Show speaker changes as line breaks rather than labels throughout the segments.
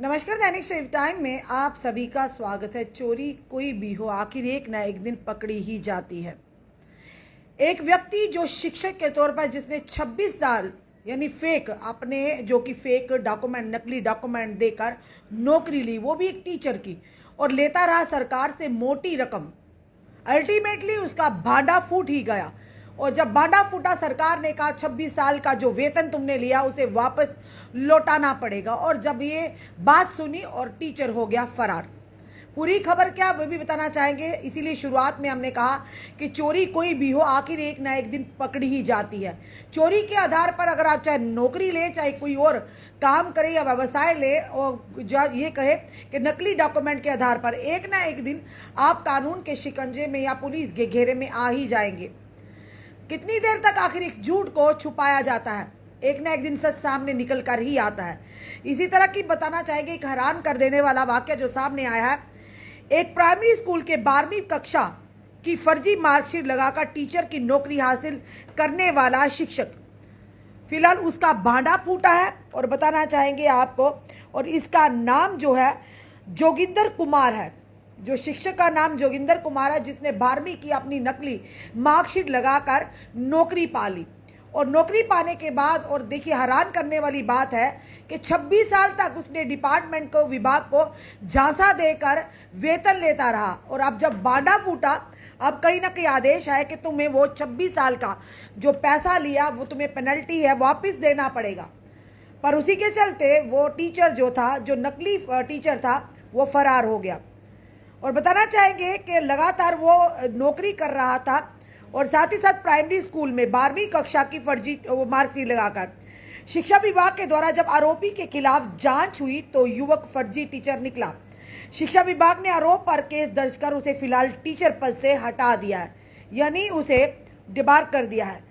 नमस्कार। दैनिक शिव टाइम में आप सभी का स्वागत है। चोरी कोई भी हो, आखिर एक ना एक दिन पकड़ी ही जाती है। एक व्यक्ति जो शिक्षक के तौर पर जिसने 26 साल यानी फेक अपने जो कि फेक डॉक्यूमेंट नकली डॉक्यूमेंट देकर नौकरी ली, वो भी एक टीचर की, और लेता रहा सरकार से मोटी रकम। अल्टीमेटली उसका भांडा फूट ही गया। और जब भांडा फूटा, सरकार ने कहा 26 साल का जो वेतन तुमने लिया उसे वापस लौटाना पड़ेगा। और जब ये बात सुनी और टीचर हो गया फरार। पूरी खबर क्या वो भी बताना चाहेंगे। इसीलिए शुरुआत में हमने कहा कि चोरी कोई भी हो, आखिर एक ना एक दिन पकड़ी ही जाती है। चोरी के आधार पर अगर आप चाहे नौकरी ले, चाहे कोई और काम करे या व्यवसाय ले, और ये कहे कि नकली डॉक्यूमेंट के आधार पर एक ना एक दिन आप कानून के शिकंजे में या पुलिस के घेरे में आ ही जाएंगे। कितनी देर तक आखिर इस झूठ को छुपाया जाता है? एक ना एक दिन सच सामने निकल कर ही आता है। इसी तरह की बताना चाहेंगे एक हैरान कर देने वाला वाक्य जो सामने आया है। एक प्राइमरी स्कूल के 12वीं कक्षा की फर्जी मार्कशीट लगाकर टीचर की नौकरी हासिल करने वाला शिक्षक, फिलहाल उसका भांडा फूटा है। और बताना चाहेंगे आपको, और इसका नाम जो है जोगिंदर कुमार है। जो शिक्षक का नाम जोगिंदर कुमार है, जिसने 12वीं की अपनी नकली मार्कशीट लगाकर नौकरी पा ली। और नौकरी पाने के बाद, और देखिए हैरान करने वाली बात है कि 26 साल तक उसने डिपार्टमेंट को, विभाग को झांसा देकर वेतन लेता रहा। और अब जब भांडा फूटा, अब कहीं ना कहीं आदेश है कि तुम्हें वो 26 साल का जो पैसा लिया वो तुम्हें पेनल्टी है वापस देना पड़ेगा। पर उसी के चलते वो टीचर जो था, जो नकली टीचर था, वो फरार हो गया। और बताना चाहेंगे कि लगातार वो नौकरी कर रहा था, और साथ ही साथ प्राइमरी स्कूल में 12वीं कक्षा की फर्जी मार्कशीट लगाकर। शिक्षा विभाग के द्वारा जब आरोपी के खिलाफ जांच हुई तो युवक फर्जी टीचर निकला। शिक्षा विभाग ने आरोप पर केस दर्ज कर उसे फिलहाल टीचर पद से हटा दिया है, यानी उसे डिबार कर दिया है।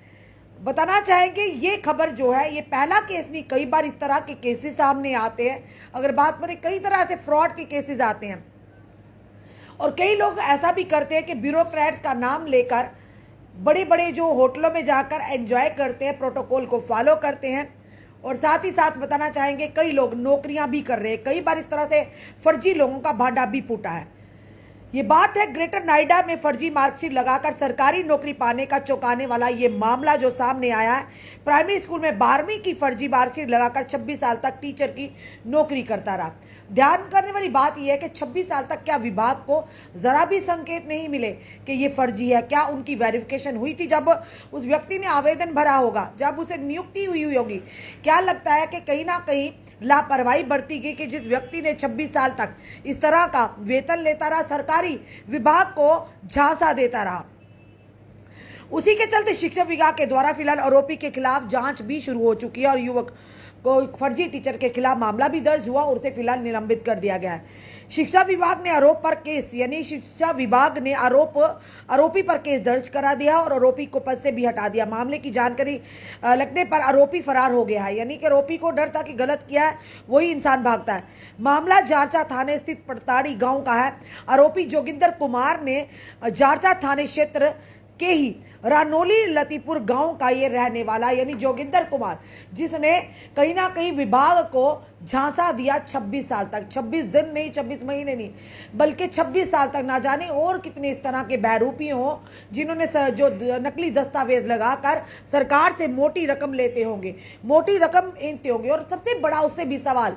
बताना चाहेंगे ये खबर जो है, ये पहला केस नहीं, कई बार इस तरह के केसेस सामने आते हैं। अगर बात करें, कई तरह से फ्रॉड के केसेस आते हैं। और कई लोग ऐसा भी करते हैं कि ब्यूरोक्रेट्स का नाम लेकर बड़े बड़े जो होटलों में जाकर एंजॉय करते हैं, प्रोटोकॉल को फॉलो करते हैं। और साथ ही साथ बताना चाहेंगे कई लोग नौकरियां भी कर रहे हैं। कई बार इस तरह से फर्जी लोगों का भांडा भी फूटा है। ये बात है ग्रेटर नोएडा में फर्जी मार्कशीट लगाकर सरकारी नौकरी पाने का चौंकाने वाला ये मामला जो सामने आया है। प्राइमरी स्कूल में 12वीं की फर्जी मार्कशीट लगाकर 26 साल तक टीचर की नौकरी करता रहा। ध्यान करने वाली बात यह है कि 26 साल तक क्या विभाग को जरा भी संकेत नहीं मिले कि ये फर्जी है? क्या उनकी वेरिफिकेशन हुई थी जब उस व्यक्ति ने आवेदन भरा होगा, जब उसे नियुक्ति हुई होगी? क्या लगता है कि कहीं ना कहीं लापरवाही बरती गई कि जिस व्यक्ति ने 26 साल तक इस तरह का वेतन लेता रहा, सरकारी विभाग को झांसा देता रहा? उसी के चलते शिक्षा विभाग के द्वारा फिलहाल आरोपी के खिलाफ जांच भी शुरू हो चुकी है, और युवक को फर्जी टीचर के खिलाफ मामला भी दर्ज हुआ और उसे फिलहाल निलंबित कर दिया गया है। शिक्षा विभाग ने आरोप पर केस, यानी शिक्षा विभाग ने आरोपी पर केस दर्ज करा दिया और आरोपी को पद से भी हटा दिया। मामले की जानकारी लगने पर आरोपी फरार हो गया है, यानी कि आरोपी को डर था कि गलत किया है वही इंसान भागता है। मामला जारचा थाने स्थित पड़ताड़ी गांव का है। आरोपी जोगिंदर कुमार ने जारचा थाने क्षेत्र के ही रानोली लतीपुर गांव का ये रहने वाला, यानी जोगिंदर कुमार, जिसने कहीं ना कहीं विभाग को झांसा दिया 26 साल तक। 26 दिन नहीं, 26 महीने नहीं, बल्कि 26 साल तक। ना जाने और कितने इस तरह के बहरूपी हों जिन्होंने जो नकली दस्तावेज लगाकर सरकार से मोटी रकम लेते होंगे, मोटी रकम ऐंठते होंगे। और सबसे बड़ा उससे भी सवाल,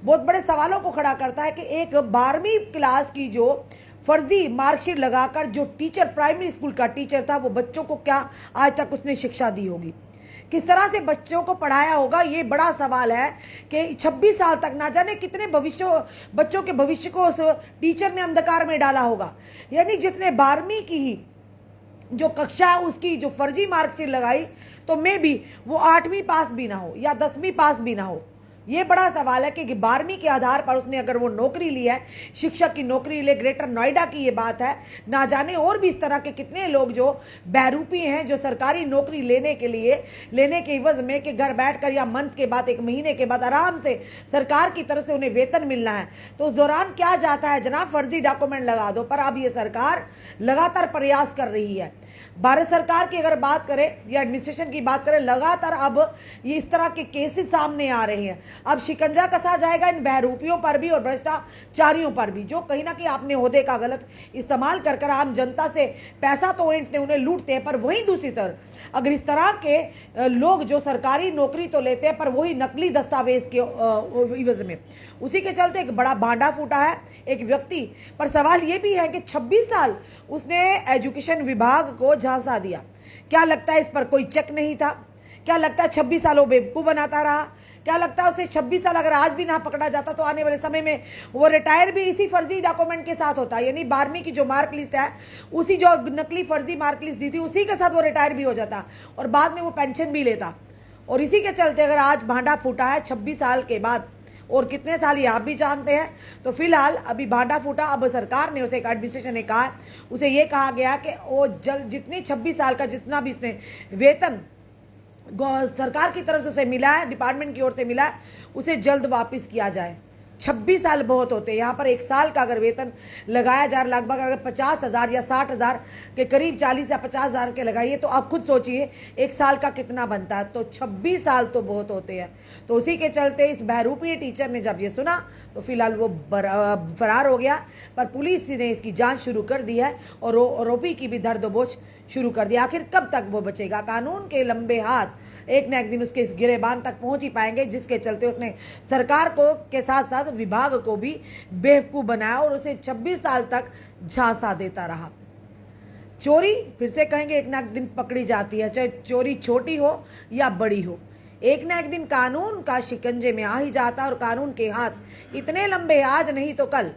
बहुत बड़े सवालों को खड़ा करता है कि एक 12वीं क्लास की जो फर्जी मार्कशीट लगाकर जो टीचर, प्राइमरी स्कूल का टीचर था, वो बच्चों को क्या आज तक उसने शिक्षा दी होगी? किस तरह से बच्चों को पढ़ाया होगा? ये बड़ा सवाल है कि 26 साल तक ना जाने कितने बच्चों के भविष्य को उस टीचर ने अंधकार में डाला होगा। यानी जिसने 12वीं की ही जो कक्षा है उसकी जो फर्जी मार्कशीट लगाई, तो मे भी वो 8वीं पास भी ना हो या 10वीं पास भी ना हो। ये बड़ा सवाल है कि 12वीं के आधार पर उसने अगर वो नौकरी ली है, शिक्षक की नौकरी ले, ग्रेटर नोएडा की ये बात है। ना जाने और भी इस तरह के कितने लोग जो बहरूपी हैं, जो सरकारी नौकरी लेने के एवज में कि घर बैठकर या मंथ के बाद, 1 महीने के बाद आराम से सरकार की तरफ से उन्हें वेतन मिलना है, तो उस दौरान क्या जाता है, जनाब फर्जी डॉक्यूमेंट लगा दो। पर अब ये सरकार लगातार प्रयास कर रही है। भारत सरकार की अगर बात करें या एडमिनिस्ट्रेशन की बात करें, लगातार अब ये इस तरह के केसेस सामने आ रहे हैं। अब शिकंजा कसा जाएगा इन बहरूपियों पर भी और भ्रष्टाचारियों पर भी, जो कहीं ना कहीं अपने ओहदे का गलत इस्तेमाल कर कर आम जनता से पैसा तो ऐंठते उन्हें लूटते हैं, पर वहीं दूसरी तरफ अगर इस तरह के लोग जो सरकारी नौकरी तो लेते हैं पर वही नकली दस्तावेज के इवज में, उसी के चलते एक बड़ा भांडा फूटा है एक व्यक्ति पर। सवाल ये भी है कि 26 साल उसने एजुकेशन विभाग को झांसा दिया। क्या लगता है इस पर कोई चेक नहीं था? क्या लगता है 26 साल वो बेवकूफ़ बनाता रहा? क्या लगता है उसे 26 साल अगर आज भी ना पकड़ा जाता तो आने वाले समय में वो रिटायर भी इसी फर्जी डॉक्यूमेंट के साथ होता, यानी 12वीं की जो मार्क लिस्ट है उसी जो नकली फर्जी मार्क लिस्ट दी थी उसी के साथ वो रिटायर भी हो जाता और बाद में वो पेंशन भी लेता। और इसी के चलते अगर आज भांडा फूटा है 26 साल के बाद, और कितने साल ये आप भी जानते हैं, तो फिलहाल अभी भांडा फूटा। अब सरकार ने उसे, एक एडमिनिस्ट्रेशन ने कहा, उसे ये कहा गया कि वो जल्द जितनी 26 साल का जितना भी उसने वेतन सरकार की तरफ से उसे मिला है, डिपार्टमेंट की ओर से मिला है, उसे जल्द वापस किया जाए। 26 साल बहुत होते हैं। यहाँ पर एक साल का अगर वेतन लगाया जा रहा लगभग अगर 50,000 या 60,000 के करीब 40 या 50,000 के लगाइए तो आप खुद सोचिए एक साल का कितना बनता है। तो 26 साल तो बहुत होते हैं। तो उसी के चलते इस बहरूपी टीचर ने जब ये सुना तो फिलहाल वो फरार हो गया, पर पुलिस ने इसकी जांच शुरू कर दी है और आरोपी की भी दर्दोबोझ शुरू कर दिया। आखिर कब तक वो बचेगा? कानून के लंबे हाथ एक न एक दिन उसके इस गिरेबान तक पहुंच ही पाएंगे, जिसके चलते उसने सरकार को के साथ साथ विभाग को भी बेवकूफ़ बनाया और उसे 26 साल तक झांसा देता रहा। चोरी फिर से कहेंगे एक न एक दिन पकड़ी जाती है, चाहे चोरी छोटी हो या बड़ी हो, एक न एक दिन कानून का शिकंजे में आ ही जाता और कानून के हाथ इतने लंबे आज नहीं तो कल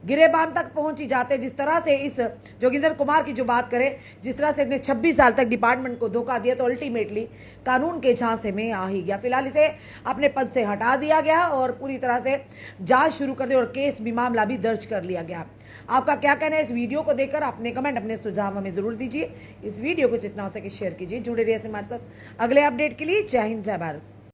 गिरेबान तक पहुंच ही जाते। जिस तरह से इस जोगिंदर कुमार की जो बात करें, जिस तरह से इसने 26 साल तक डिपार्टमेंट को धोखा दिया तो अल्टीमेटली कानून के झांसे में आ ही गया। फिलहाल इसे अपने पद से हटा दिया गया और पूरी तरह से जांच शुरू कर दी और केस भी, मामला भी दर्ज कर लिया गया। आपका क्या कहना है इस वीडियो को देखकर? अपने कमेंट, अपने सुझाव हमें जरूर दीजिए। इस वीडियो को जितना हो सके शेयर कीजिए। जुड़े रहिए हमारे साथ अगले अपडेट के लिए। जय हिंद, जय भारत।